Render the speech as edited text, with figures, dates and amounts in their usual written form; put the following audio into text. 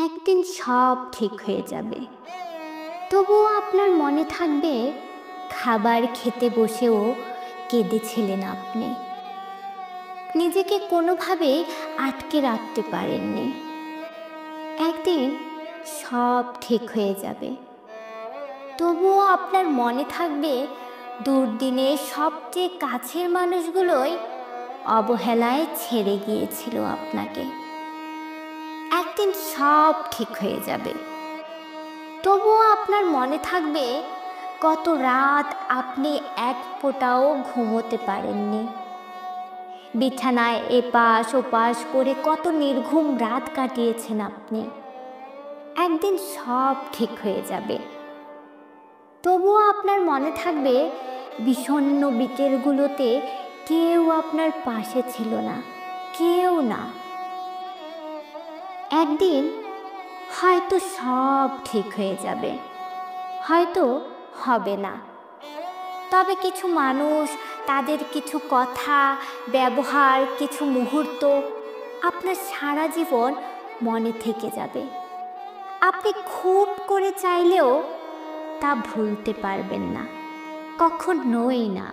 একদিন সব ঠিক হয়ে যাবে। তবুও আপনার মনে থাকবে খাবার খেতে বসেও কেঁদেছিলেন আপনি। নিজেকে কোনোভাবেই আটকে রাখতে পারেননি। একদিন সব ঠিক হয়ে যাবে। তবুও আপনার মনে থাকবে দুর্দিনে সবচেয়ে কাছের মানুষগুলোই অবহেলায় ছেড়ে গিয়েছিল আপনাকে। একদিন সব ঠিক হয়ে যাবে। তবুও আপনার মনে থাকবে কত রাত আপনি এক ফোঁটাও ঘুমোতে পারেননি। বিছানায় এপাশ ওপাশ করে কত নির্ঘুম রাত কাটিয়েছেন আপনি। একদিন সব ঠিক হয়ে যাবে। তবুও আপনার মনে থাকবে বিষণ্ণ বিকেলগুলোতে কেউ আপনার পাশে ছিল না, কেউ না। একদিন হয়তো সব ঠিক হয়ে যাবে, হয়তো হবে না। তবে কিছু মানুষ, তাদের কিছু কথা, ব্যবহার, কিছু মুহূর্ত আপনার সারা জীবন মনে থেকে যাবে। আপনি খুব করে চাইলেও তা ভুলতে পারবেন না, কখনোই না।